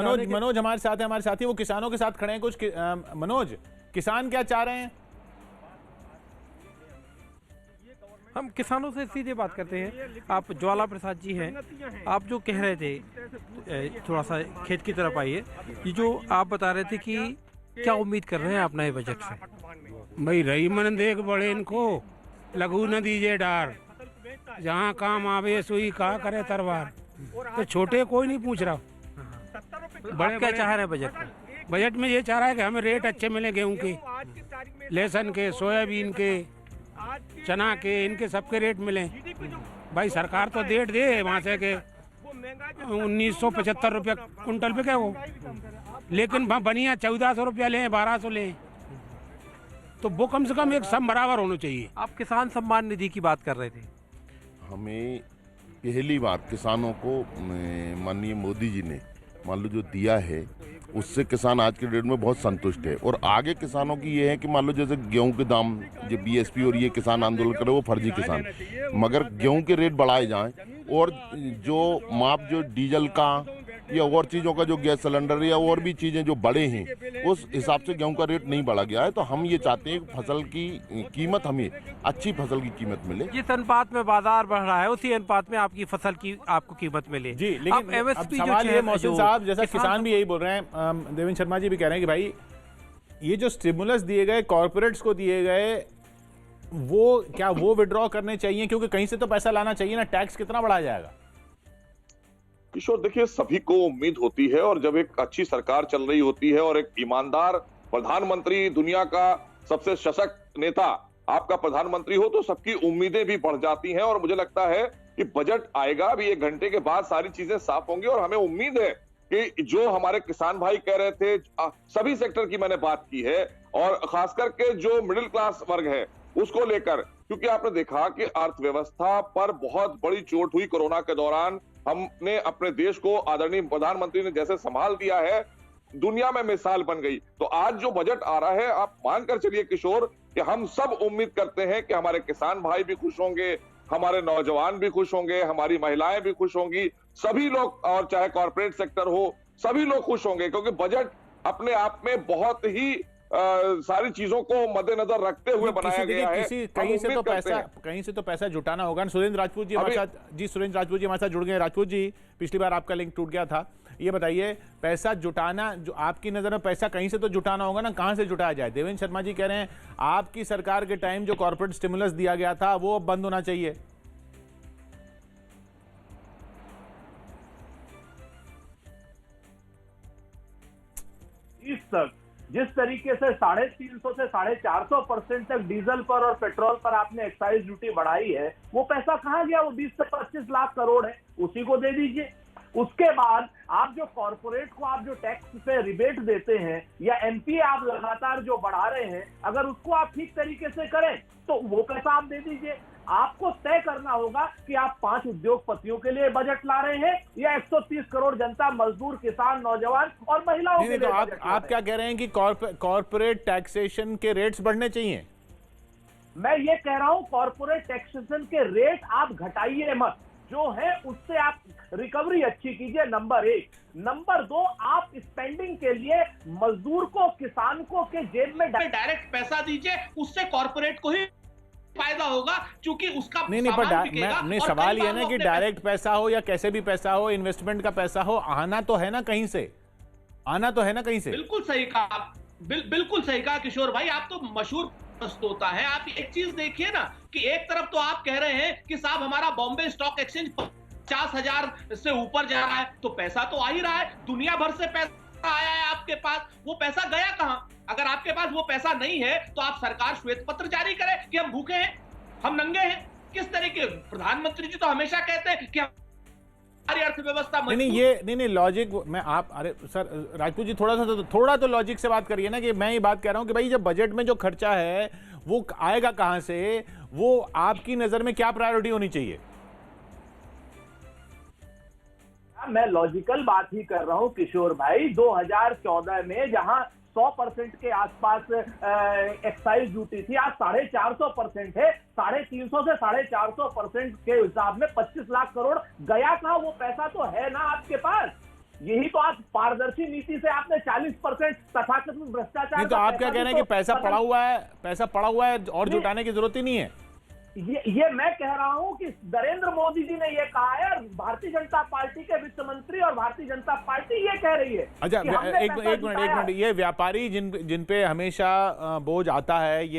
मनोज मनोज हमारे साथ है, हमारे साथी वो किसानों के साथ खड़े हैं। मनोज, किसान क्या चाह रहे हैं? हम किसानों से सीधे बात करते हैं। आप ज्वाला प्रसाद जी हैं, आप जो कह रहे थे, थोड़ा सा खेत की तरफ आइए। ये जो आप बता रहे थे कि क्या उम्मीद कर रहे हैं आप नए बजट से? भाई रही मन देख बड़े इनको लघु न दीजिए डार, जहाँ काम आवे सुई का करे तरवार। तो छोटे कोई नहीं पूछ रहा। बड़े क्या चाह रहे हैं बजट में? बजट में ये चाह रहा है कि हमें रेट अच्छे मिले, गेहूं के, लहसुन के, सोयाबीन के, चना के, इनके सबके रेट मिले। भाई सरकार तो डेट दे वहाँ से के 1975 रुपया कुंटल पे क्या वो, लेकिन बनिया 1400 रुपया लें, 1200 लें, तो वो कम से कम एक सम बराबर होना चाहिए। आप किसान सम्मान निधि की बात कर रहे थे। हमें पहली बार किसानों को माननीय मोदी जी ने मान लो जो दिया है, उससे किसान आज के डेट में बहुत संतुष्ट है। और आगे किसानों की ये है कि मान लो जैसे गेहूं के दाम, जो बीएसपी और ये किसान आंदोलन करे वो फर्जी किसान, मगर गेहूं के रेट बढ़ाए जाएं और जो माप जो डीजल का या और चीज़ों का, जो गैस सिलेंडर या और भी चीज़ें जो बढ़े हैं, उस हिसाब से गेहूं का रेट नहीं बढ़ा गया है। तो हम ये चाहते हैं कि फसल की कीमत, हमें अच्छी फसल की कीमत मिले। जिस अनुपात में बाजार बढ़ रहा है उसी अनुपात में आपकी फसल की आपको कीमत मिले। जी, लेकिन अब सवाल ये मौसम साहब, जैसा किसान भी यही बोल रहे हैं, देवेंद्र शर्मा जी भी कह रहे हैं कि भाई ये जो स्टिमुलस दिए गए, कॉर्पोरेट्स को दिए गए, वो क्या वो विड्रॉ करने चाहिए? क्योंकि कहीं से तो पैसा लाना चाहिए ना। टैक्स कितना बढ़ाया जाएगा? किशोर, देखिए, सभी को उम्मीद होती है, और जब एक अच्छी सरकार चल रही होती है और एक ईमानदार प्रधानमंत्री, दुनिया का सबसे सशक्त नेता आपका प्रधानमंत्री हो, तो सबकी उम्मीदें भी बढ़ जाती हैं। और मुझे लगता है कि बजट आएगा, अभी 1 घंटे के बाद सारी चीजें साफ होंगी, और हमें उम्मीद है कि जो हमारे किसान भाई कह रहे थे, सभी सेक्टर की मैंने बात की है, और खास करके जो मिडिल क्लास वर्ग है उसको लेकर, क्योंकि आपने देखा कि अर्थव्यवस्था पर बहुत बड़ी चोट हुई कोरोना के दौरान। हमने अपने देश को आदरणीय प्रधानमंत्री ने जैसे संभाल दिया है, दुनिया में मिसाल बन गई। तो आज जो बजट आ रहा है, आप मानकर चलिए किशोर कि हम सब उम्मीद करते हैं कि हमारे किसान भाई भी खुश होंगे, हमारे नौजवान भी खुश होंगे, हमारी महिलाएं भी खुश होंगी, सभी लोग, और चाहे कॉर्पोरेट सेक्टर हो, सभी लोग खुश होंगे, क्योंकि बजट अपने आप में बहुत ही सारी चीजों को मद्देनजर रखते हुए बनाया गया है। कहीं से तो पैसा जुटाना होगा। सुरेंद्र राजपूत जी हमारे साथ, सुरेंद्र राजपूत जी हमारे साथ जुड़ गए। राजपूत जी, पिछली बार आपका लिंक टूट गया था, ये बताइए, पैसा जुटाना, जो आपकी नजर में पैसा कहीं से तो जुटाना होगा ना, कहां से जुटाया जाए? देवेंद्र शर्मा जी कह रहे हैं आपकी सरकार के टाइम जो कॉर्पोरेट स्टिमुलस दिया गया था वो अब बंद होना चाहिए। जिस तरीके से 350 से 450% तक डीजल पर और पेट्रोल पर आपने एक्साइज ड्यूटी बढ़ाई है, वो पैसा कहां गया? वो 20 से 25 लाख करोड़ है, उसी को दे दीजिए। उसके बाद आप जो कॉर्पोरेट को आप जो टैक्स पे रिबेट देते हैं, या एमपीए आप लगातार जो बढ़ा रहे हैं, अगर उसको आप ठीक तरीके से करें तो वो पैसा आप दे दीजिए। आपको तय करना होगा कि आप 5 उद्योगपतियों के लिए बजट ला रहे हैं या 130 करोड़ जनता, मजदूर, किसान, नौजवान और महिलाओं के लिए। तो आप क्या कह रहे हैं कि कॉर्पोरेट टैक्सेशन के रेट्स बढ़ने चाहिए? मैं ये कह रहा हूं कॉर्पोरेट टैक्सेशन के रेट आप घटाइए मत, जो है उससे आप रिकवरी अच्छी कीजिए, नंबर 1। नंबर 2, आप स्पेंडिंग के लिए मजदूर को, किसान को के जेब में डायरेक्ट पैसा दीजिए, उससे कॉर्पोरेट को ही फायदा होगा, क्योंकि उसका नहीं, सवाल ये ना कि डायरेक्ट पैसा हो या कैसे भी पैसा हो, इन्वेस्टमेंट का पैसा हो, आना तो है ना कहीं से, आना तो है ना कहीं से। बिल्कुल सही कहा, बिल्कुल सही कहा किशोर भाई, आप तो मशहूर होता है। आप एक चीज देखिए ना कि एक तरफ तो आप कह रहे हैं कि साहब हमारा बॉम्बे स्टॉक एक्सचेंज 50,000 से ऊपर जा रहा है, तो पैसा तो आ ही रहा है, दुनिया भर से पैसा आया है आपके पास, वो पैसा गया कहां? अगर आपके पास वो पैसा नहीं है तो आप सरकार श्वेत पत्र जारी करे कि हम भूखे हैं, हम नंगे हैं। किस तरीके? प्रधानमंत्री जी तो हमेशा कहते हैं कि हमारी अर्थव्यवस्था नहीं लॉजिक में आप, अरे सर राजपूत जी थोड़ा तो लॉजिक से बात करिए ना, कि मैं ये बात कह रहा हूं कि भाई जब बजट में जो खर्चा है वो आएगा कहां से, वो आपकी नजर में क्या प्रायोरिटी होनी चाहिए? मैं लॉजिकल बात ही कर रहा हूं किशोर भाई। 2014 में जहां 100% के आसपास एक्साइज ड्यूटी थी, आज 450% है। 350 से 450% के हिसाब में 25 लाख करोड़ गया कहां? वो पैसा तो है ना आपके पास। यही तो आप पारदर्शी नीति से आपने 40% तथाकथित भ्रष्टाचार नहीं तो का आप क्या कह रहे हैं कि पैसा खत्म- पड़ा हुआ है और जुटाने की जरूरत ही नहीं है? ये मैं कह रहा हूं कि नरेंद्र मोदी जी ने ये कहा है, और भारतीय जनता पार्टी के वित्त मंत्री और भारतीय जनता पार्टी ये कह रही है। अच्छा, कि हमने एक पैसा मिनट, जुटाया है। ये व्यापारी जिन पे हमेशा बोझ आता है, ये